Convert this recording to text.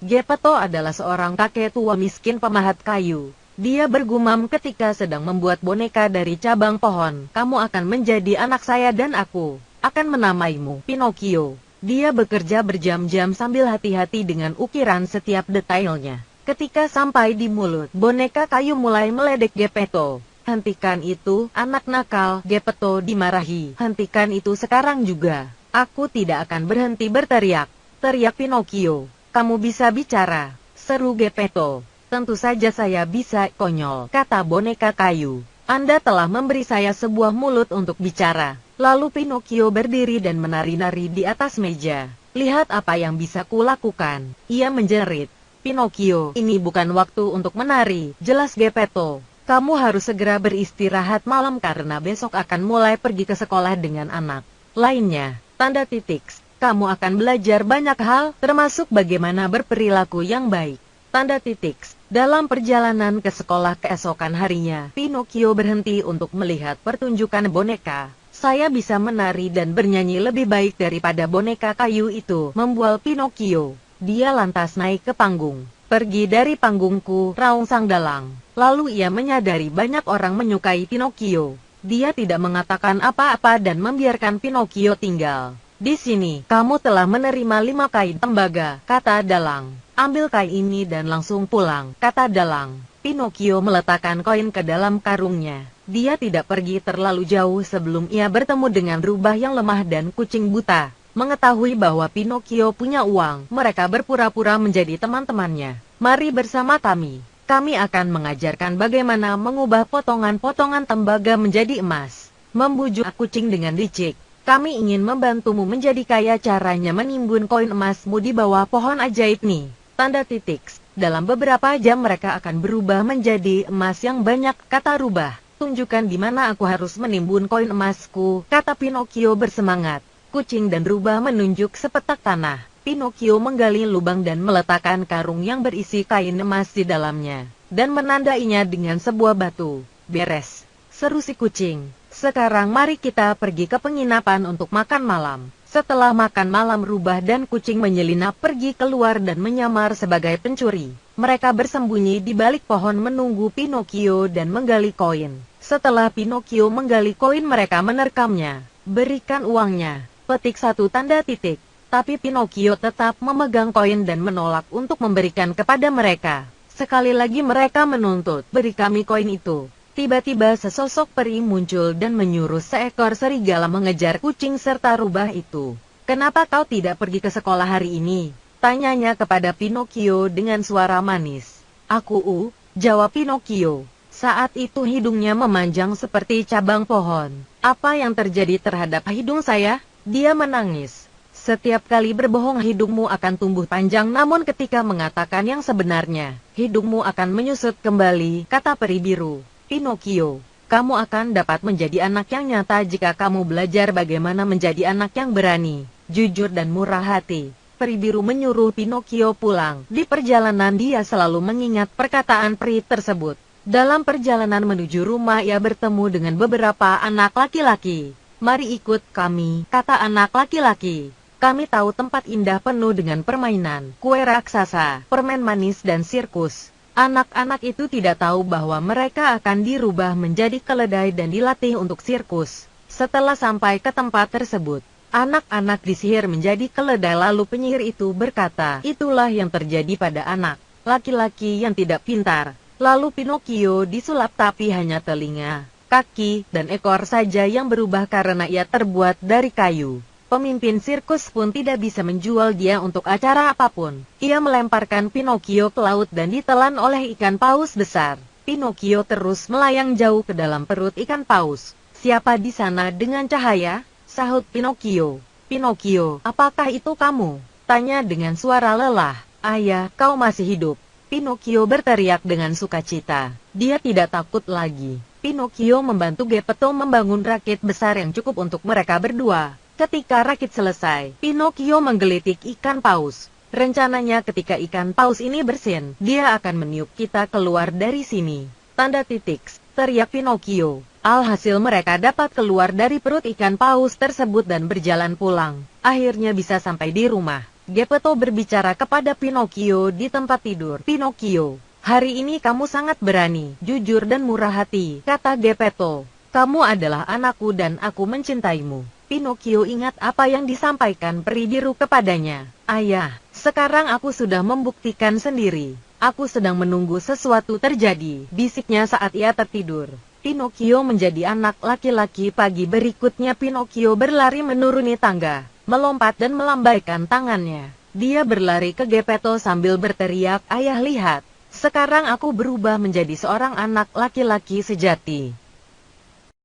Geppetto adalah seorang kakek tua miskin pemahat kayu. Dia bergumam ketika sedang membuat boneka dari cabang pohon. Kamu akan menjadi anak saya dan aku akan menamaimu Pinocchio. Dia bekerja berjam-jam sambil hati-hati dengan ukiran setiap detailnya. Ketika sampai di mulut, boneka kayu mulai meledek Geppetto. Hentikan itu, anak nakal, Geppetto dimarahi. Hentikan itu sekarang juga. Aku tidak akan berhenti berteriak. Teriak Pinocchio. Kamu bisa bicara, seru Geppetto. Tentu saja saya bisa, konyol, kata boneka kayu. Anda telah memberi saya sebuah mulut untuk bicara. Lalu Pinocchio berdiri dan menari-nari di atas meja. Lihat apa yang bisa kulakukan. Ia menjerit. Pinocchio, ini bukan waktu untuk menari, jelas Geppetto. Kamu harus segera beristirahat malam karena besok akan mulai pergi ke sekolah dengan anak lainnya. Tanda titik. Kamu akan belajar banyak hal, termasuk bagaimana berperilaku yang baik. Tanda titik. Dalam perjalanan ke sekolah keesokan harinya, Pinocchio berhenti untuk melihat pertunjukan boneka. Saya bisa menari dan bernyanyi lebih baik daripada boneka kayu itu, membual Pinocchio. Dia lantas naik ke panggung. Pergi dari panggungku, raung sang dalang. Lalu ia menyadari banyak orang menyukai Pinocchio. Dia tidak mengatakan apa-apa dan membiarkan Pinocchio tinggal. Di sini, kamu telah menerima 5 kain tembaga, kata dalang. Ambil kain ini dan langsung pulang, kata dalang. Pinocchio meletakkan koin ke dalam karungnya. Dia tidak pergi terlalu jauh sebelum ia bertemu dengan rubah yang lemah dan kucing buta. Mengetahui bahwa Pinocchio punya uang, mereka berpura-pura menjadi teman-temannya. Mari bersama kami. Kami akan mengajarkan bagaimana mengubah potongan-potongan tembaga menjadi emas. Membujuk kucing dengan licik. Kami ingin membantumu menjadi kaya, caranya menimbun koin emasmu di bawah pohon ajaib nih. Tanda titik. Dalam beberapa jam mereka akan berubah menjadi emas yang banyak, kata rubah. Tunjukkan di mana aku harus menimbun koin emasku, kata Pinocchio bersemangat. Kucing dan rubah menunjuk sepetak tanah. Pinocchio menggali lubang dan meletakkan karung yang berisi kain emas di dalamnya, dan menandainya dengan sebuah batu. Beres, seru si kucing. Sekarang mari kita pergi ke penginapan untuk makan malam. Setelah makan malam, rubah dan kucing menyelinap pergi keluar dan menyamar sebagai pencuri. Mereka bersembunyi di balik pohon menunggu Pinocchio dan menggali koin. Setelah Pinocchio menggali koin, mereka menerkamnya. Berikan uangnya. Petik 1 tanda titik. Tapi Pinocchio tetap memegang koin dan menolak untuk memberikan kepada mereka. Sekali lagi mereka menuntut, beri kami koin itu. Tiba-tiba sesosok peri muncul dan menyuruh seekor serigala mengejar kucing serta rubah itu. Kenapa kau tidak pergi ke sekolah hari ini? Tanyanya kepada Pinocchio dengan suara manis. Aku, jawab Pinocchio. Saat itu hidungnya memanjang seperti cabang pohon. Apa yang terjadi terhadap hidung saya? Dia menangis. Setiap kali berbohong hidungmu akan tumbuh panjang, namun ketika mengatakan yang sebenarnya, hidungmu akan menyusut kembali, kata peri biru. Pinocchio, kamu akan dapat menjadi anak yang nyata jika kamu belajar bagaimana menjadi anak yang berani, jujur dan murah hati. Peri biru menyuruh Pinocchio pulang. Di perjalanan dia selalu mengingat perkataan peri tersebut. Dalam perjalanan menuju rumah ia bertemu dengan beberapa anak laki-laki. Mari ikut kami, kata anak laki-laki. Kami tahu tempat indah penuh dengan permainan, kue raksasa, permen manis dan sirkus. Anak-anak itu tidak tahu bahwa mereka akan dirubah menjadi keledai dan dilatih untuk sirkus. Setelah sampai ke tempat tersebut, anak-anak disihir menjadi keledai. Lalu penyihir itu berkata, itulah yang terjadi pada anak laki-laki yang tidak pintar. Lalu Pinocchio disulap, tapi hanya telinga, kaki, dan ekor saja yang berubah karena ia terbuat dari kayu. Pemimpin sirkus pun tidak bisa menjual dia untuk acara apapun. Ia melemparkan Pinocchio ke laut dan ditelan oleh ikan paus besar. Pinocchio terus melayang jauh ke dalam perut ikan paus. Siapa di sana dengan cahaya? Sahut Pinocchio. Pinocchio, apakah itu kamu? Tanya dengan suara lelah. Ayah, kau masih hidup. Pinocchio berteriak dengan sukacita. Dia tidak takut lagi. Pinocchio membantu Geppetto membangun rakit besar yang cukup untuk mereka berdua. Ketika rakit selesai, Pinocchio menggelitik ikan paus. Rencananya ketika ikan paus ini bersin, dia akan meniup kita keluar dari sini. Tanda titik, teriak Pinocchio. Alhasil mereka dapat keluar dari perut ikan paus tersebut dan berjalan pulang. Akhirnya bisa sampai di rumah. Geppetto berbicara kepada Pinocchio di tempat tidur. Pinocchio, hari ini kamu sangat berani, jujur dan murah hati, kata Geppetto. Kamu adalah anakku dan aku mencintaimu. Pinocchio ingat apa yang disampaikan peri biru kepadanya. Ayah, sekarang aku sudah membuktikan sendiri. Aku sedang menunggu sesuatu terjadi, bisiknya saat ia tertidur. Pinocchio menjadi anak laki-laki. Pagi berikutnya Pinocchio berlari menuruni tangga, melompat dan melambaikan tangannya. Dia berlari ke Geppetto sambil berteriak, "Ayah, lihat, sekarang aku berubah menjadi seorang anak laki-laki sejati."